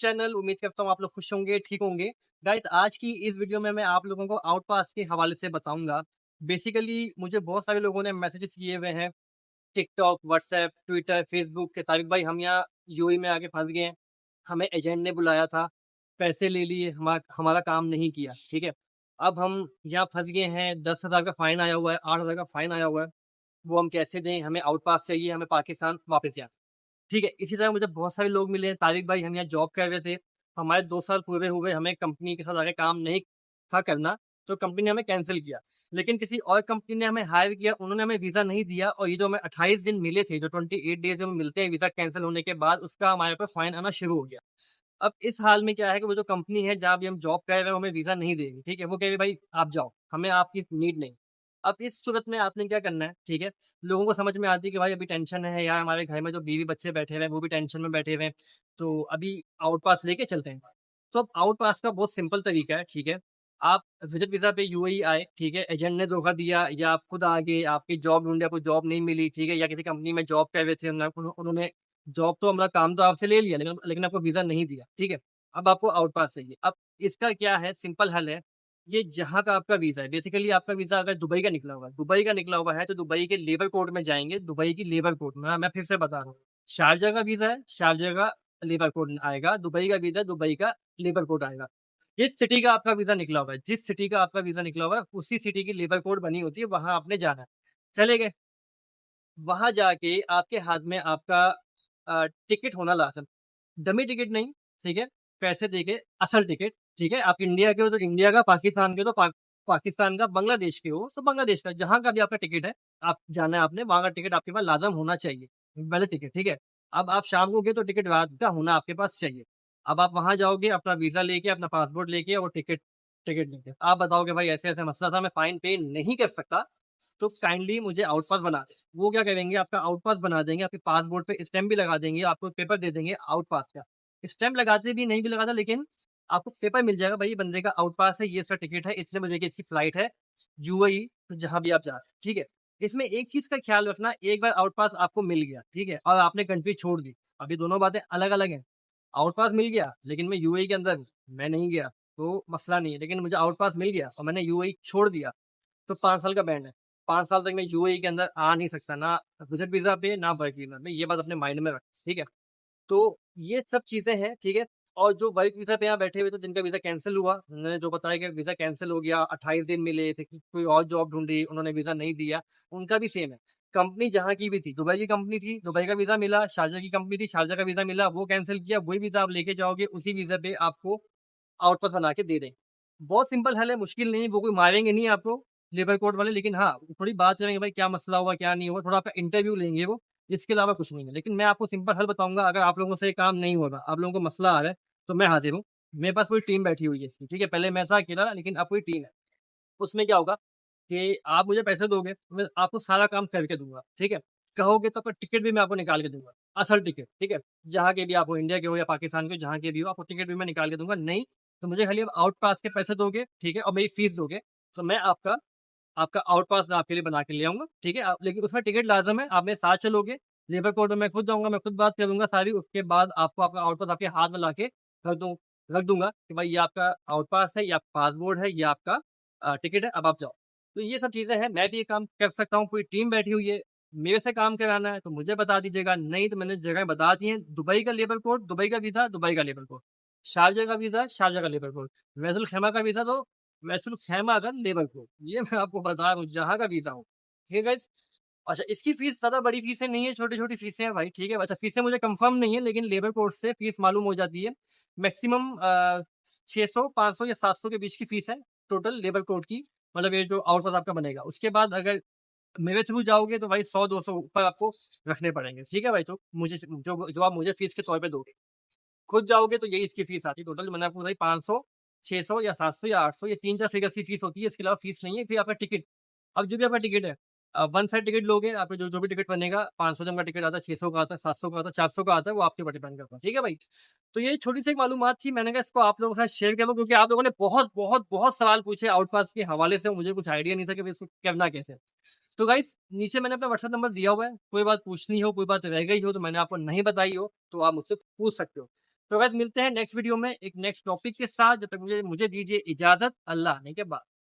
Channel. उम्मीद करता हूँ आप लोग खुश होंगे, ठीक होंगे। गाइस आज की इस वीडियो में मैं आप लोगों को आउट पास के हवाले से बताऊँगा। बेसिकली मुझे बहुत सारे लोगों ने मैसेजेस किए हुए हैं, टिकटॉक, व्हाट्सएप, ट्विटर, फेसबुक के तारिक भाई हम यहाँ यूएई में आके फँस गए हैं। हमें एजेंट ने बुलाया था, पैसे ले लिए, हमारा काम नहीं किया, ठीक है? अब हम यहाँ फँस गए हैं, 10,000 का फ़ाइन आया हुआ है, 8,000 का फ़ाइन आया हुआ है। वो हम कैसे दें? हमें आउट पास चाहिए, हमें पाकिस्तान वापस जाना है। ठीक है, इसी तरह मुझे बहुत सारे लोग मिले हैं, तारिक भाई हम यहाँ जॉब कर रहे थे, हमारे 2 साल पूरे हुए, हमें कंपनी के साथ आगे काम नहीं था करना, तो कंपनी ने हमें कैंसल किया। लेकिन किसी और कंपनी ने हमें हायर किया, उन्होंने हमें वीज़ा नहीं दिया और ये जो हमें 28 दिन मिले थे, जो 28 डेज़ जो हमें मिलते हैं वीज़ा कैंसल होने के बाद, उसका हमारे ऊपर फाइन आना शुरू हो गया। अब इस हाल में क्या है कि वो जो कंपनी है जहाँ भी हम जॉब कर रहे हैं, वो हमें वीज़ा नहीं देगी, ठीक है? वो कह रही भाई आप जाओ, हमें आपकी नीड नहीं। अब इस सूरत में आपने क्या करना है, ठीक है? लोगों को समझ में आती है कि भाई अभी टेंशन है यार, हमारे घर में जो बीवी बच्चे बैठे हुए हैं, वो भी टेंशन में बैठे हुए हैं, तो अभी आउट पास लेके चलते हैं। तो अब आउट पास का बहुत सिंपल तरीका है, ठीक है? आप विज़िट वीज़ा पे यूएई आए, ठीक है? एजेंट ने धोखा दिया या आप खुद आ गए, आपकी जॉब ढूँढे, आपको जॉब नहीं मिली, ठीक है? या किसी कंपनी में जॉब कर रहे थे, उन्होंने जॉब तो हमारा काम तो आपसे ले लिया, लेकिन आपको वीज़ा नहीं दिया, ठीक है? अब आपको आउट पास चाहिए। अब इसका क्या है, सिंपल हल है, ये जहाँ का आपका वीज़ा है, बेसिकली आपका वीज़ा अगर दुबई का निकला हुआ है, तो दुबई के लेबर कोड में जाएँगे, दुबई की लेबर कोड में, मैं फिर से बता रहा हूँ। शारजाह का वीज़ा है, शारजाह का लेबर कोड आएगा, दुबई का वीज़ा, दुबई का लेबर कोड आएगा। जिस सिटी का आपका वीज़ा निकला हुआ है, जिस सिटी का आपका वीज़ा निकला हुआ है, उसी सिटी की लेबर कोड बनी होती है, वहाँ आपने जाना है। चले गए, वहाँ जाके आपके हाथ में आपका टिकट होना लाज़िम। डमी टिकट नहीं, ठीक है? पैसे देके असल टिकट, ठीक है? आप इंडिया के हो तो इंडिया का, पाकिस्तान के हो तो पाकिस्तान का, बांग्लादेश के हो तो बांग्लादेश का, जहाँ का भी आपका टिकट है, आप जाना है आपने, वहाँ का टिकट आपके पास लाज़िम होना चाहिए, वैलिड टिकट, ठीक है? अब आप शाम को गए तो टिकट रात का होना आपके पास चाहिए। अब आप वहाँ जाओगे अपना वीज़ा लेके, अपना पासपोर्ट लेके और टिकट टिकट लेके। आप बताओगे भाई ऐसे-ऐसे मसला था, मैं फाइन पे नहीं कर सकता, तो काइंडली मुझे आउट पास बना दें। वो क्या करेंगे, आपका आउट पास बना देंगे, आपके पासपोर्ट पे स्टैम्प भी लगा देंगे, आपको पेपर दे देंगे आउट पास का। स्टैम्प लगाते भी नहीं भी लगाता, लेकिन आपको पेपर मिल जाएगा, भाई ये बंदे का आउट पास है, ये इसका टिकट है, इतने बजे की इसकी फ्लाइट है, यूएई, तो जहाँ भी आप जा रहे हैं, ठीक है? इसमें एक चीज़ का ख्याल रखना, एक बार आउट पास आपको मिल गया, ठीक है? और आपने कंट्री छोड़ दी, अभी दोनों बातें अलग-अलग हैं। आउट पास मिल गया, लेकिन मैं यूएई के अंदर हूँ, मैं नहीं गया, तो मसला नहीं है, लेकिन मुझे आउट पास मिल गया और मैंने यूएई छोड़ दिया, तो 5 साल का बैंड है। 5 साल तक मैं यूएई के अंदर आ नहीं सकता, ना विज़िट वीज़ा पे, ना वर्क वीज़ा पे, ये बात अपने माइंड में रखें, ठीक है? तो ये सब चीज़ें हैं, ठीक है? और जो वर्क वीज़ा पे यहाँ बैठे हुए थे, जिनका वीज़ा कैंसल हुआ, उन्होंने जो बताया कि वीज़ा कैंसल हो गया, 28 दिन मिले थे, कोई और जॉब ढूँढी, उन्होंने वीज़ा नहीं दिया, उनका भी सेम है। कंपनी जहाँ की भी थी, दुबई की कंपनी थी, दुबई का वीज़ा मिला, शारजाह की कंपनी थी, शारजाह का वीज़ा मिला, वो कैंसल किया, वही वीज़ा आप लेके जाओगे, उसी वीज़ा पे आपको आउट पास बना के दे देंगे। बहुत सिंपल हल है, मुश्किल नहीं है, वो कोई मारेंगे नहीं आपको, लेबर कोर्ट वाले, लेकिन हाँ, थोड़ी बात करेंगे भाई क्या मसला हुआ, क्या नहीं हुआ, थोड़ा आपका इंटरव्यू लेंगे वो, इसके अलावा कुछ नहीं है। लेकिन मैं आपको सिंपल हल बताऊँगा, अगर आप लोगों से ये काम नहीं हो रहा, आप लोगों को मसला आ रहा है, तो मैं हाज़िर हूँ। मेरे पास पूरी टीम बैठी हुई है इसकी, ठीक है? पहले मैं था अकेला, लेकिन अब पूरी टीम है। उसमें क्या होगा कि आप मुझे पैसे दोगे, मैं आपको सारा काम करके दूँगा, ठीक है? कहोगे तो आपका टिकट भी मैं आपको निकाल के दूँगा, असल टिकट, ठीक है? जहाँ के भी आप हो, इंडिया के हो या पाकिस्तान के हो, जहाँ के भी हो, आपको टिकट भी मैं निकाल के दूँगा। नहीं, तो मुझे खाली आप आउट पास के पैसे दोगे, ठीक है? और मेरी फीस दोगे, तो मैं आपका आपका आउट पास मैं आपके लिए बना के ले आऊँगा, ठीक है? आप लेकिन उसमें टिकट लाज़िम है, आप मेरे साथ चलोगे, लेबर कोर्ट में मैं खुद जाऊँगा, मैं खुद बात करूँगा सारी, उसके बाद आपको आपका आउट पास आपके हाथ में लाके रख दूँगा कि भाई ये आपका आउट पास है, ये आपका पासपोर्ट है, ये आपका टिकट है, अब आप जाओ। तो ये सब चीज़ें हैं, मैं भी ये काम कर सकता हूँ, पूरी टीम बैठी हुई है, मेरे से काम कराना है तो मुझे बता दीजिएगा, नहीं तो मैंने जगह बता दी हैं, दुबई का लेबर कोड, दुबई का वीज़ा, दुबई का लेबर कोड, शारजाह का वीज़ा, शारजाह का लेबर कोड, वैसुल खैमा का वीज़ा तो वैसुल खैमा का लेबर कोड, ये मैं आपको बता रहा हूँ, जहाँ का वीज़ा हो, ठीक है गाइज़? अच्छा, इसकी फ़ीस ज़्यादा बड़ी फ़ीसें नहीं है, छोटी-छोटी फ़ीसें हैं भाई, ठीक है? अच्छा, फ़ीसें मुझे कन्फर्म नहीं है, लेकिन लेबर कोड से फ़ीस मालूम हो जाती है। मैक्सिमम 600, 500 या 700 के बीच की फ़ीस है, टोटल लेबर कोड की, मतलब ये जो आउट पास आपका बनेगा। उसके बाद अगर मेरे थ्रू जाओगे तो भाई 100-200 ऊपर आपको रखने पड़ेंगे, ठीक है भाई? तो मुझे जो आप मुझे फ़ीस के तौर पे दोगे। खुद जाओगे तो यही इसकी फ़ीस आती है टोटल, मैंने आपको बताई 500, 600 या 700 या 800, ये 3-4 फिगर्स की फ़ीस होती है, इसके अलावा फ़ीस नहीं है। फिर आपका टिकट, अब जो भी आपका टिकट है, वन साइड टिकट लोगे, आपका जो जो भी टिकट बनेगा, 500 का टिकट आता है, 600 का आता है, 700 का आता है, 400 का आता है, वो आपके ऊपर डिपेंड करता है, ठीक है भाई? तो ये छोटी-सी एक मालूमात थी, मैंने कहा इसको आप लोगों के साथ शेयर करूँ, क्योंकि आप लोगों ने बहुत सवाल पूछे आउट पास के हवाले से, मुझे कुछ आइडिया नहीं था कि भई इसको करना कैसे है। तो गाइस नीचे मैंने अपना व्हाट्सएप नंबर दिया हुआ है, कोई बात पूछनी हो, कोई बात रह गई हो, तो मैंने आपको नहीं बताई हो, तो आप मुझसे पूछ सकते हो। तो गाइस मिलते हैं नेक्स्ट वीडियो में एक नेक्स्ट टॉपिक के साथ। जब तक मुझे मुझे दीजिए इजाज़त। अल्लाह ने के बाद।